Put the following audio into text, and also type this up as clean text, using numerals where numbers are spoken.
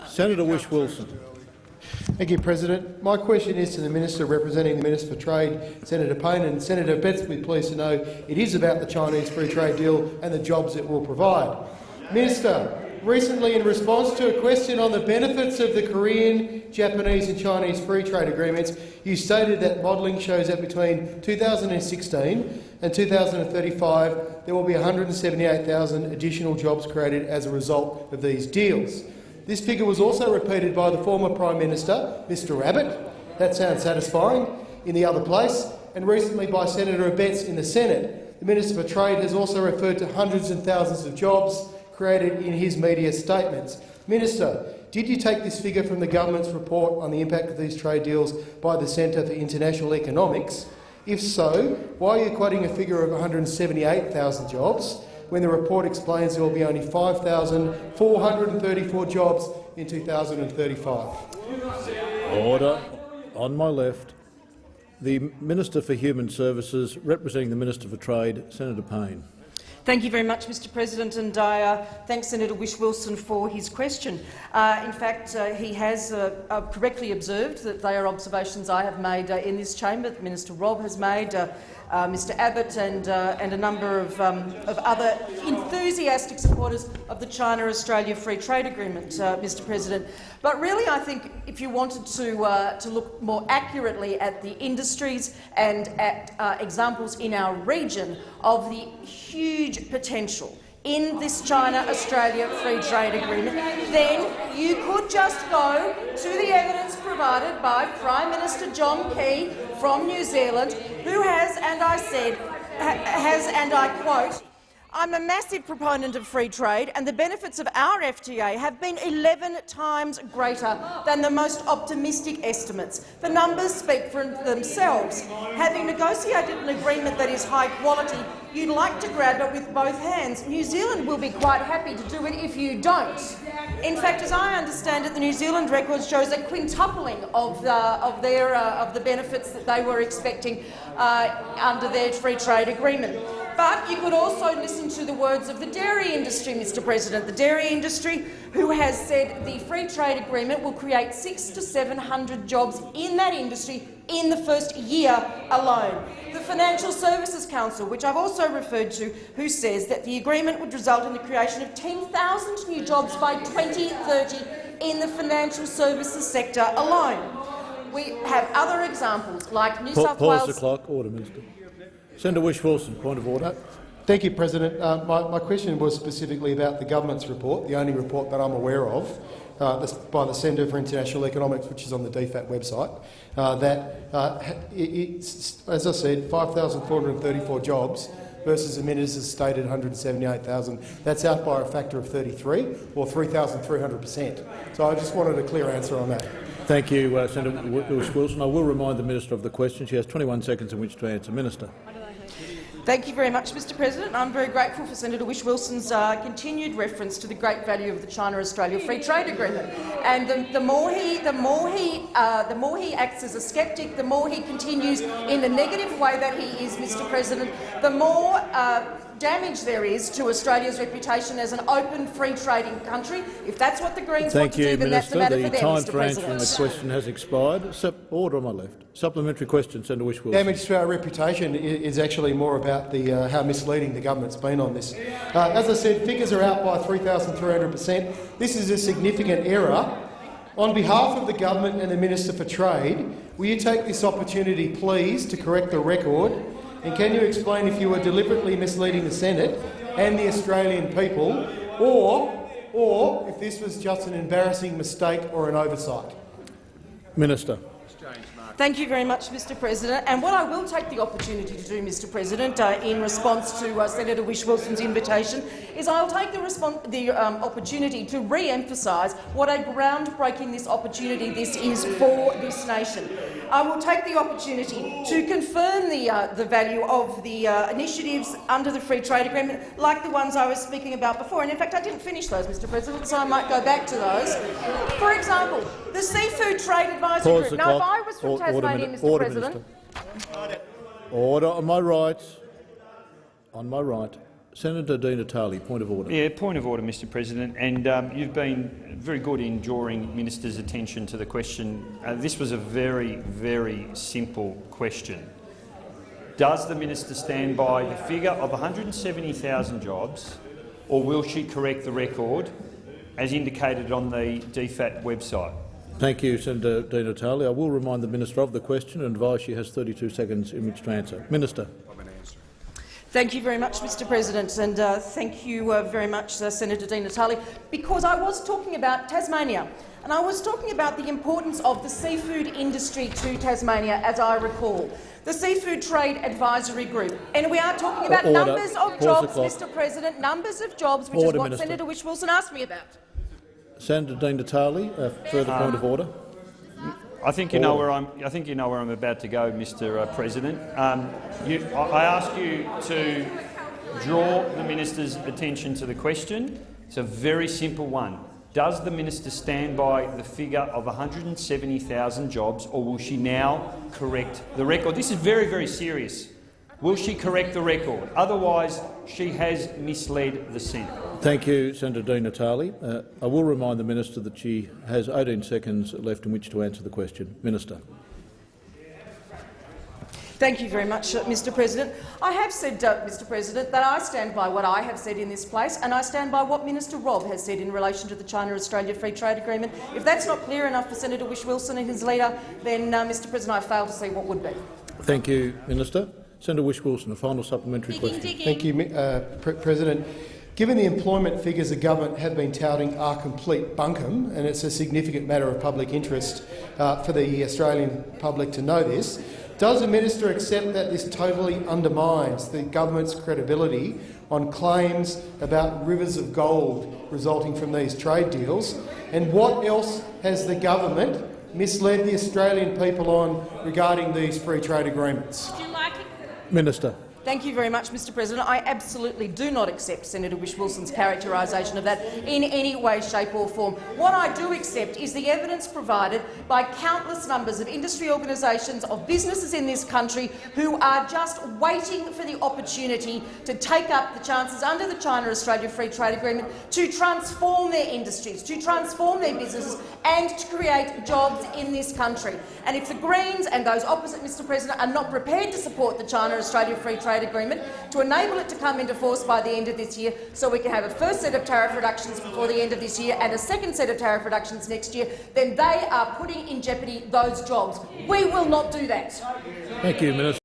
Senator Whish-Wilson. Thank you, President. My question is to the Minister representing the Minister for Trade, Senator Payne. And Senator Betts will be pleased to know it is about the Chinese free trade deal and the jobs it will provide. Minister, recently in response to a question on the benefits of the Korean, Japanese and Chinese free trade agreements, you stated that modelling shows that between 2016 and 2035 there will be 178,000 additional jobs created as a result of these deals. This figure was also repeated by the former Prime Minister, Mr Abbott. That sounds satisfying in the other place, and recently by Senator Betts in the Senate. The Minister for Trade has also referred to hundreds and thousands of jobs created in his media statements. Minister, did you take this figure from the government's report on the impact of these trade deals by the Centre for International Economics? If so, why are you quoting a figure of 178,000 jobs when the report explains there will be only 5,434 jobs in 2035? Order. On my left. The Minister for Human Services, representing the Minister for Trade, Senator Payne. Thank you very much, Mr President, and I thank Senator Whish-Wilson for his question. In fact, he has correctly observed that they are observations I have made in this chamber, that Minister Robb has made, Mr Abbott and a number of other enthusiastic supporters of the China-Australia Free Trade Agreement, Mr President. But really, I think if you wanted to look more accurately at the industries and at examples in our region of the huge potential in this China-Australia Free Trade Agreement, then you could just go to the evidence provided by Prime Minister John Key from New Zealand, who has, and I quote, "I'm a massive proponent of free trade, and the benefits of our FTA have been 11 times greater than the most optimistic estimates. The numbers speak for themselves. Having negotiated an agreement that is high quality, you'd like to grab it with both hands. New Zealand will be quite happy to do it if you don't." In fact, as I understand it, the New Zealand record shows a quintupling of the benefits that they were expecting under their free trade agreement. But you could also listen to the words of the dairy industry, Mr President. The dairy industry, who has said the free trade agreement will create 600 to 700 jobs in that industry in the first year alone. The Financial Services Council, which I've also referred to, who says that the agreement would result in the creation of 10,000 new jobs by 2030 in the financial services sector alone. We have other examples like New South Wales— Pause the clock. Order, Minister. Senator Whish-Wilson, point of order. Thank you, President. My question was specifically about the government's report, the only report that I'm aware of, by the Centre for International Economics, which is on the DFAT website, as I said, 5,434 jobs versus the Minister's stated 178,000. That's out by a factor of 33, or 3,300%. So I just wanted a clear answer on that. Thank you, Senator Whish-Wilson. I will remind the Minister of the question. She has 21 seconds in which to answer. Minister. Thank you very much, Mr President. I'm very grateful for Senator Whish-Wilson's continued reference to the great value of the China-Australia Free Trade Agreement. And the more he acts as a sceptic, the more he continues in the negative way that he is, Mr President, the more damage there is to Australia's reputation as an open, free trading country. If that's what the Greens want to do, then that's the matter for them, Mr President. The time for answering the question has expired. Order on my left. Supplementary question, Senator Whish-Wilson. Damage to our reputation is actually more about how misleading the government's been on this. As I said, figures are out by 3,300%. This is a significant error. On behalf of the government and the Minister for Trade, will you take this opportunity, please, to correct the record? And can you explain if you were deliberately misleading the Senate and the Australian people, or if this was just an embarrassing mistake or an oversight? Minister. Thank you very much, Mr President. And what I will take the opportunity to do, Mr President, in response to Senator Whish-Wilson's invitation, is I'll take the opportunity to re-emphasise what a groundbreaking opportunity this is for this nation. I will take the opportunity to confirm the value of the initiatives under the Free Trade Agreement, like the ones I was speaking about before. And in fact, I didn't finish those, Mr President, so I might go back to those. For example, the Seafood Trade Advisory Group. Now, if I was from Tasmania, Mr President— Order on my right. On my right. Senator Di Natale, point of order. Yeah, point of order, Mr President. And you've been very good in drawing Minister's attention to the question. This was a very, very simple question. Does the Minister stand by the figure of 170,000 jobs, or will she correct the record as indicated on the DFAT website? Thank you, Senator Di Natale. I will remind the Minister of the question and advise she has 32 seconds in which to answer. Minister. Thank you very much, Mr President, and thank you very much, Senator Di Natale, because I was talking about Tasmania, and I was talking about the importance of the seafood industry to Tasmania, as I recall. The Seafood Trade Advisory Group, and we are talking about numbers of jobs, Mr President, numbers of jobs, which is what Minister. Senator Whish-Wilson asked me about. Senator Di Natale, a further point of order. I think you know where I'm. I think you know where I'm about to go, Mr. President. I ask you to draw the Minister's attention to the question. It's a very simple one. Does the Minister stand by the figure of 170,000 jobs, or will she now correct the record? This is very, very serious. Will she correct the record? Otherwise, she has misled the Senate. Thank you, Senator Di Natale. I will remind the Minister that she has 18 seconds left in which to answer the question. Minister. Thank you very much, Mr President. I have said, Mr President, that I stand by what I have said in this place, and I stand by what Minister Robb has said in relation to the China-Australia Free Trade Agreement. If that's not clear enough for Senator Whish-Wilson and his leader, then, Mr President, I fail to see what would be. Thank you, Minister. Senator Whish-Wilson, a final supplementary question. Thank you, President. Given the employment figures the government have been touting are complete bunkum, and it's a significant matter of public interest for the Australian public to know this, does the minister accept that this totally undermines the government's credibility on claims about rivers of gold resulting from these trade deals? And what else has the government misled the Australian people on regarding these free trade agreements? Minister. Thank you very much, Mr President. I absolutely do not accept Senator Whish-Wilson's characterisation of that in any way, shape or form. What I do accept is the evidence provided by countless numbers of industry organisations, of businesses in this country who are just waiting for the opportunity to take up the chances under the China-Australia Free Trade Agreement to transform their industries, to transform their businesses and to create jobs in this country. And if the Greens and those opposite, Mr President, are not prepared to support the China-Australia Free Trade Agreement to enable it to come into force by the end of this year, so we can have a first set of tariff reductions before the end of this year and a second set of tariff reductions next year, then they are putting in jeopardy those jobs. We will not do that. Thank you, Minister.